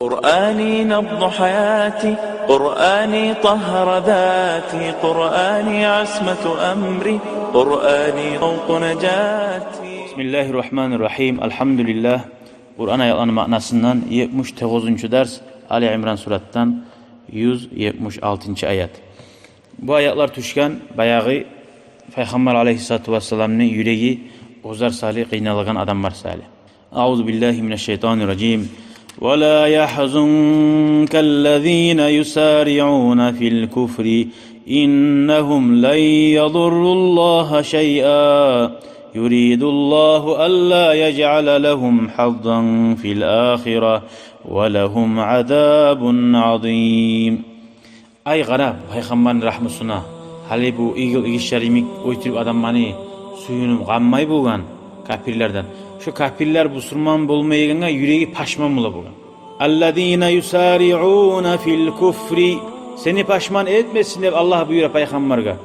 قرآني نبض حياتي، قرآني طهر ذاتي، قرآني عصمة أمري، قرآني طوق نجاتي. Bismillahirrahmanirrahim. Elhamdülillah. Kur'an ayetlerinin manasından 79. ders Ali İmran surattan 176. ayet. Bu ayetler tuşkan bayağı Peygamber aleyhissalatu vesselam'ın yüreği ozar salih kıynalıgan adamlar salih. Euzu billahi mineşşeytanirracim. وَلَا يَحْزُنكَ الَّذ۪ينَ يُسَارِعُونَ فِي الْكُفْرِ إِنَّهُمْ لَنْ يَضُرُّوا اللّٰهَ شَيْئًا يُرِيدُ اللّٰهُ أَلَّا يَجْعَلَ لَهُمْ حَظًّا فِي الْآخِرَةِ وَلَهُمْ عَذَابٌ عَظِيمٌ. Ay gara Peygamberin rahmusuna hali bu işlerimik oyturup adammanı suyunum gammay bulgan kafirlerden. Şu kafirler Müslüman bulmayınca yüreği paşman bula bulgan. Allazina yusari'una fil kufri. Seni paşman etmesin diye Allah buyuruyor Peygamber'e.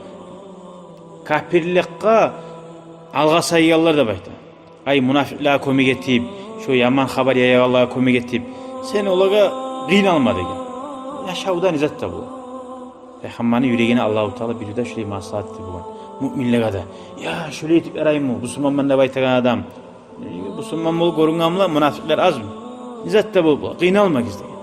Kafirlikka alga sayıyanlar da bayta. Ay münafıklığa komik etip, şu yaman haber yaya Allah'a komik etip, sen olaga kıynalma degen. Yaşavdan izzet da bu. Peygamberin yüreğine Allah-u Teala bir de şöyle maslahat etti bu. Müminlere de. Ya şöyle etip arayayım mı? Müslüman bana baytagan adam. Müslüman bol görüngamla münafıklar az mı? İzzet de bu. Kıynalmak isteyin.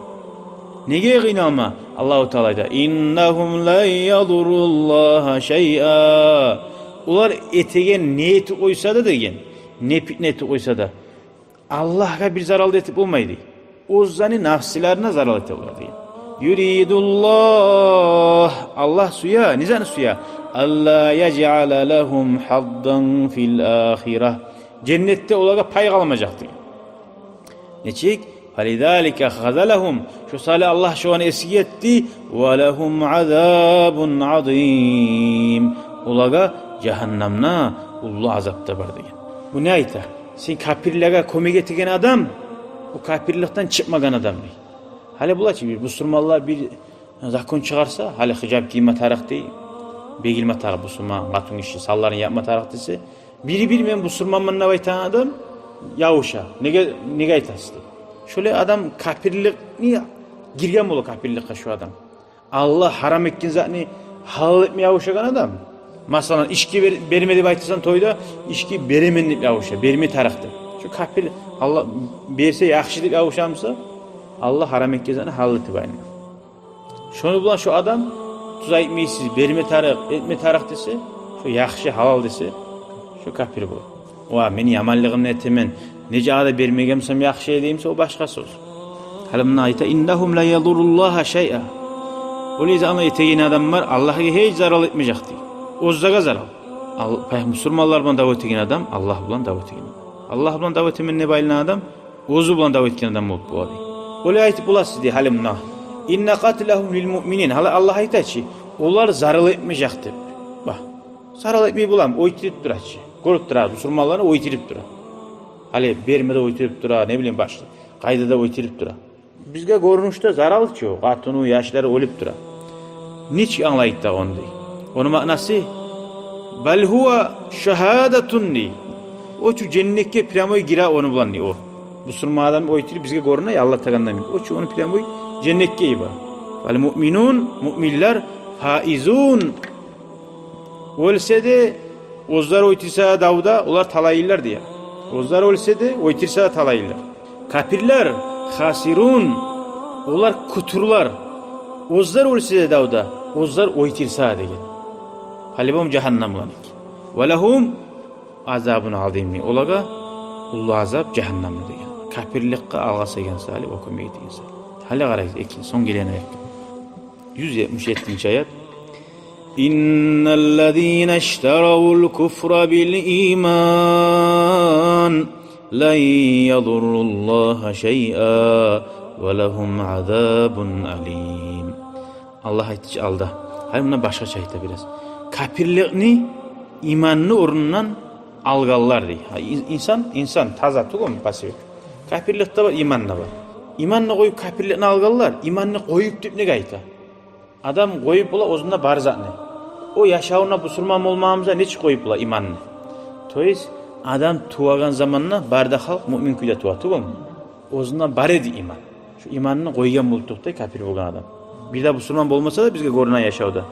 Neye kıynalma? Allah-u Teala da. İnnehum la yadurullaha şey'a. Ular etegen niyeti koysa da degen. Ne fitneti koysa da. Allah'a bir zarar etip olmaydı. O zani nafsilerine zarar etip olmaydı. Yuridullah. Allah suya. Nizan suya. Allah yec'ale lehum haddan fil ahireh. Cennette olaga pay kalmayacaktı. Neçik? فَلِذَٰلِكَ خَذَلَهُمْ. Şu salih Allah şu an eski etti. وَلَهُمْ عَذَابٌ عَظِيمٌ. Olaga cehennemna ullu azapta var diye. Bu ne ayta? Sen kafirliğe komik ettiğin adam, o kafirlikten çıkmagan adam değil. Hali bula ki bir Müslümanlar bir zakon çıkarsa, hali hicab giyme tarih değil, begilme tarih Müslüman, katun işi, salların yapma tarih dese, biri bilmeyen Müslümanın navaytan adam, yavuşa, nege aytası değil. Şöyle adam kafirlik, niye girgen bolu kafirlikle şu adam? Allah haram etkin zatını halal etmeye yavuşagan adam. Mesela içki vermedi baytırsan toyda, içki beremenlik yavuşa, berme tarihtir. Şu kafir, Allah berse yaxşı deyip yavuşamsa, Allah haram etkezeni halal etip aynı. Şunu bulan şu adam tuza etmeysiz, berme tarih, etme tarih dese, şu yaxşı halal dese, şu kafir bu. Oha, meni yamanlığımla etemen, nece ağda bermegemsem yaxşı edeyimse o başkası olsun. Halimna ayta, innahum la yadurullaha şey'a. Öyleyse ama eteğin adam var, Allah'a hiç zarar etmeyecek değil. Ozzaga zarar. Müslümanlar bulan davet ettiğin adam, Allah bulan davet ettiğin adam. Allah bulan davet ettiğin ne bayılan adam, ozu bulan davet ettiğin adam olup bu adı. Öyle ayet bulası diye halimna. İnne katilahum lil mu'minin. Hala Allah ayet ki, onlar zarar etmeyecektir. Bak, zarar etmeyi bulam, oytirip durar ki. Korup durar, Müslümanlarını oytirip durar. Hali bermede oytirip durar, ne bileyim başta. Kayda da oytirip durar. Bizge görünüşte zarar ki o, katunu, yaşları ölüp durar. Niç anlayıp da onu değil. Onun manası bel huve şehadetun ni. O şu cennetke plamoy gira onu bulan ni o. Müslüman adam oytirip bizge görünüyor ya Allah tagandan. O şu onu plamoy cennetke iba. Vel mu'minun mu'minler faizun. Olsa de ozlar oytirsa davda onlar talayırlar diye. Ozlar olsa de oytirsa talayırlar. Kafirler hasirun. Onlar kuturlar. Ozlar olsa de davda. Ozlar oytirsa diye. Halibom cehennem olanik. Ve lehum azabun azimli. Olaga ullu azab cehennemli diye. Kafirlikka algasa gen salih okumaya diye salih. Hali garayız ekin son gelen ayet. 177. ayet. İnnellezîne işteravul kufra bil iman len yadurrullaha şey'a ve lehum azabun alim. Allah ayetici aldı. Hayır bundan başka çayda biraz. Kafirliğini imanını orundan algallar diye. İnsan taza tuğum pasif. Kafirlikte var, imanla var. İmanını koyup kafirliğini algallar. İmanını koyup deyip ne gayta? Adam koyup ola ozunda barzat ne? O yaşağına Müslüman olmamıza ne koyup ola imanını? Toyuz adam tuğagan zamanla barda halk mümin küyle tuğa tuğum. Ozunda bar edi iman. Şu imanını koygan bulduk da kafir olgan adam. Bir de Müslüman olmasa da bizge korunan yaşauda.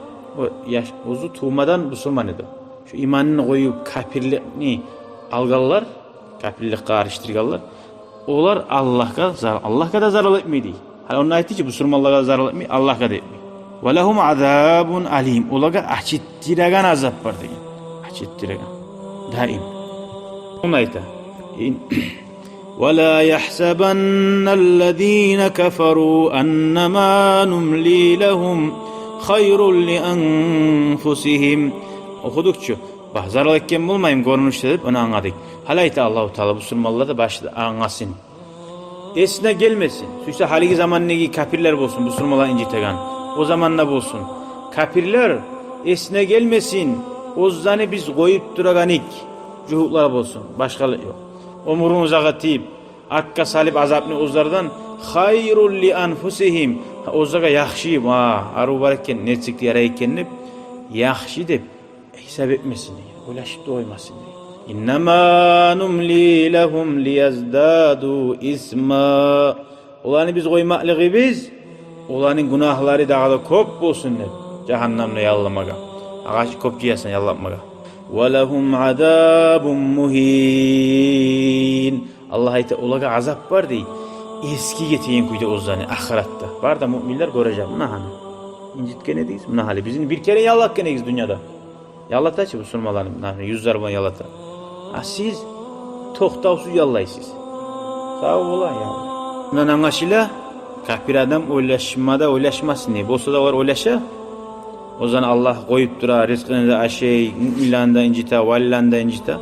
Ozu tuğmadan Müslüman edi. Şu imanını koyup kafirlikni algalılar, kafirlik karıştırgalılar. Olar Allah'a da zarar etmeydi. Hani onun ayeti ki Müslümanlara zarar etmeydi, Allah'a da etmeydi. Ve lehum azabun alim. Olaga açıttıragan azap var degan. Açıttıragan. Daim. Onun ayeti. وَلَا يَحْسَبَنَّ الَّذ۪ينَ كَفَرُوا أَنَّمَا نُمْلِي لَهُمْ خَيْرٌ لِأَنْفُسِهِمْ. Okudukça bak zarar etken bulmayayım görünüşte deyip onu anladık. Halayta Allah-u Teala Müslümanlar da başladı anlasın. Esine gelmesin. Süyse haliki zaman ne kafirler olsun Müslümanlar incitegan. O zaman ne bulsun? Kafirler esine gelmesin. O zani biz koyup duraganik. Cuhutlar olsun. Başka yok. Omurunuza gatib. Akka salip azapni uzlardan hayrul li anfusihim. Ozaga yaxshi. Aru barken netsikli yaraykenip yaxshi deb hesap etmesin. Ulaşıp da oymasın. İnnemâ numli lehum liyazdâdû ismâ. Olanı biz koymaklığı biz. Olanın günahları daha da kop olsun deb. Cehennamda yallamaga. Ağaç kop giyasan yallamaga. وَلَهُمْ عَذَابٌ مُهِينٌ. Allah ayette olaga azap var dey. Eski getiyen kuydu ozani ahiratta. Var da müminler göreceğim. Buna hani. İncitkene deyiz. Buna hali. Bizim bir kere yallah keneyiz dünyada. Yallata çı Müslümanların. Yüzler bana yallata. Siz tohtavsuz yallaysız. Sağ ola ya. Bundan anlaşıyla kafir adam oylaşmasın diye. Bolsa da var oylaşa. O zaman Allah koyup dura, rızkını da aşey, müminlerini de incite, valilerini de incite.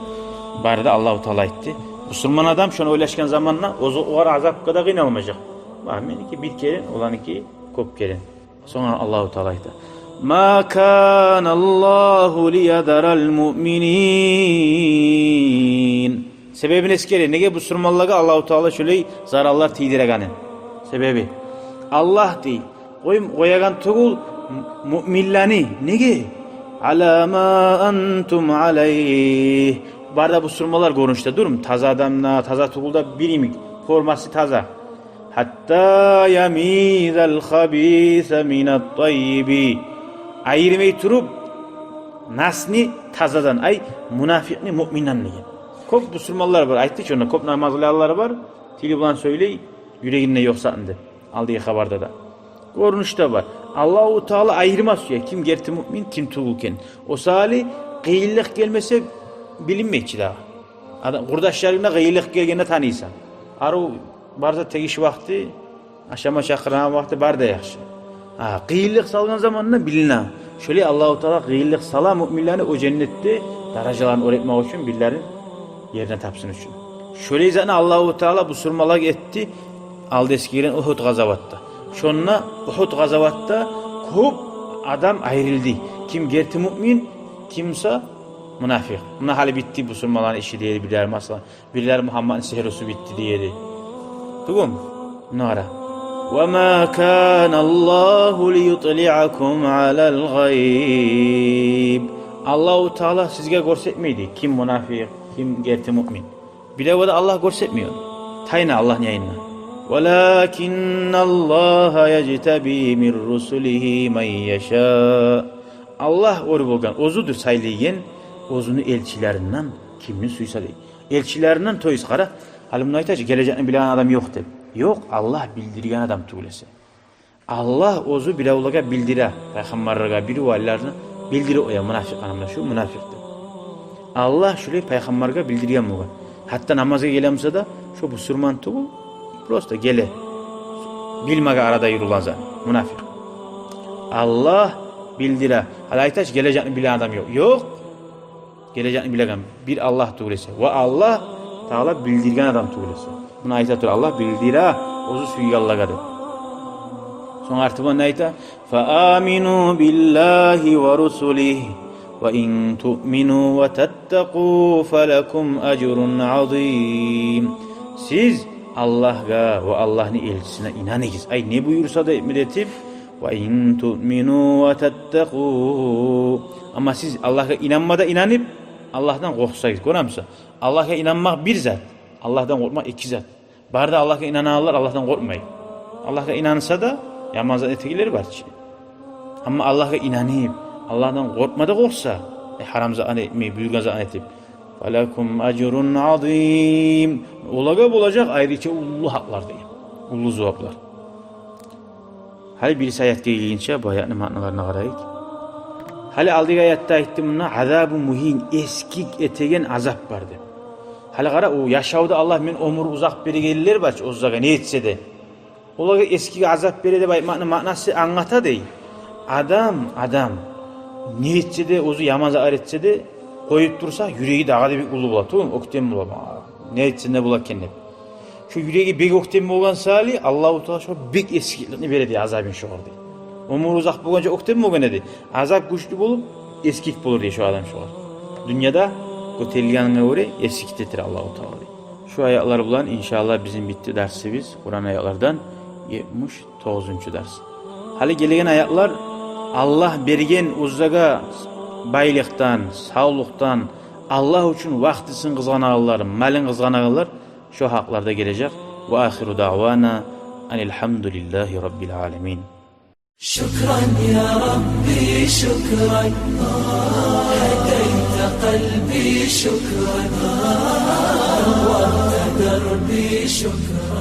Bari de Allah-u Teala etti. Müslüman adam şu an oylaşken zamanla o var azap kadar kıynalmayacak. Bahmeni ki bir kere, olan ki kop kere. Sonra Allah-u Teala etti. Ma kana Allahu liyadaral mu'minin. Sebebi neskere, nege Müslümanlığa Allah-u Teala şöyle zararlar tiydireganin. Sebebi. Allah değil. Koyagan tuğul, müminlani nege alama antum aleyh. Barda bu surmalar görünüşte durum taza adamla taza tuğulda birimi forması taza. Hatta yamizal habisa minat tayyibi. Ayırmayı turup nasni tazadan ay münafikni müminan nege. Kop bu surmalar var. Ayttık ona kop namazlılar var. Tili bulan söyley yüreğinde yoksa indi. Aldığı haberde da. Görünüşte var. Allah-u Teala ayırmaz ya. Kim gerti mümin, kim tuğulken. O sali gıyıllık gelmese bilinmeyecek daha. Adam kurdaşlarına gıyıllık gelgene tanıysan. Aru barda tegiş vakti, aşama çakıran vakti barda yakşı. Gıyıllık salgan zamanında bilinen. Şöyle Allah-u Teala gıyıllık sala müminlerini o cennette darajalarını öğretmek için birilerin yerine tapsın için. Şöyle zaten Allah-u Teala bu surmalar etti. Aldı eskiren Uhud gazavatta. Şonuna Uhud gazavatta kop adam ayrıldı. Kim gerti mümin, kimse münafık. Buna hali bitti bu surmaların işi diyedi biriler mesela. Biriler Muhammed'in sehrosu bitti diyedi. Doğru mu? Nara. وَمَا كَانَ اللّٰهُ لِيُطْلِعَكُمْ عَلَى الْغَيْبِ. Allah-u Teala sizge görsetmeydi. Kim münafık, kim gerti mümin. Bir de o da Allah görsetmiyor. Tayna Allah'ın yayınına. وَلَكِنَّ اللّٰهَ يَجْتَب۪ي مِنْ رُسُلِهِ مَنْ يَشَاءُ. Allah oru bolgan, ozudur saylayan, ozunu elçilerinden kimini suysa değil. Elçilerinden toyuz kara, halimden aytacı, geleceğini bilen adam yok de. Yok, Allah bildirgen adam tuğlesi. Allah ozu bilavulaga bildire, peygamberlere biri vallarını bildire oya münafık anamda şu münafıktır. Allah şöyle peygamberlere bildirgen bolgan. Hatta namaza gelemse de şu bu sürman tuğul, prosta gele. Bilmege arada yürülen zan. Münafık. Allah bildire. Halaytaç geleceğini bilen adam yok. Yok. Geleceğini bilen bir Allah tuğlesi. Ve Allah Teala bildirgen adam tuğlesi. Buna ayettir Allah bildire. Ozu suygallagadı. Sonra artıban ne ayet? فَآمِنُوا بِاللّٰهِ وَرُسُلِهِ وَاِنْ تُؤْمِنُوا وَتَتَّقُوا فَلَكُمْ اَجْرٌ عَظِيمٌ. Siz Allah'a ve Allah'ın elçisine inanınız. Ay ne buyursa da emredip ve in tu'minu ve tettaqu. Ama siz Allah'a inanmada inanıp Allah'tan korksayız. Görüyorsun? Allah'a inanmak bir zat. Allah'tan korkmak iki zat. Barda Allah'a inananlar Allah'tan korkmayın. Allah'a inansa da yaman zat etegileri var ki. Ama Allah'a inanıp, Allah'tan korkmada korksa, haram zat etmeyi, büyük zat etip, falakum acrun azim. Olaga bulacak ayrıca ulu haklar diye. Ulu zevaplar. Hali birisi ayette ilginçe bu ayetinin manalarına qarayık. Hali aldığı ayette ayettim buna azab-ı muhin, eskik etegen azap vardı. Hali qara o yaşavda Allah men ömür uzak beri gelirler baç o zaga ne etse de. Olaga eskik azap beri de manası anlata dey. Adam ne etse de ozu yamaza etse de koyup dursa yüreği dağa da bir ulu bulat oğlum oktem bulat. Ne etsin de bulat kendine. Şu yüreği bek oktem olgan sali Allah-u Teala şu bek eskikliğini veredi azabın şu orada. Ömür uzak bulunca oktem olgan edi. Azap güçlü bulup eskik bulur diye şu adam şu var. Dünyada götelganına göre eskiktetir Allah-u Teala. Şu ayetler bulan inşallah bizim bitti dersimiz. Kur'an ayetlerden 79. ders. Hali gelegen ayetler Allah bergen uzaga baylıktan, sağlıktan, Allah için vaktisin kızganağılar, malin kızganağılar şu haklarda gelecek. Ve ahiru da'vana enelhamdülillahi rabbil alemin. شكرا يا ربي شكرا هديت قلبي شكرا نورت دربي شكرا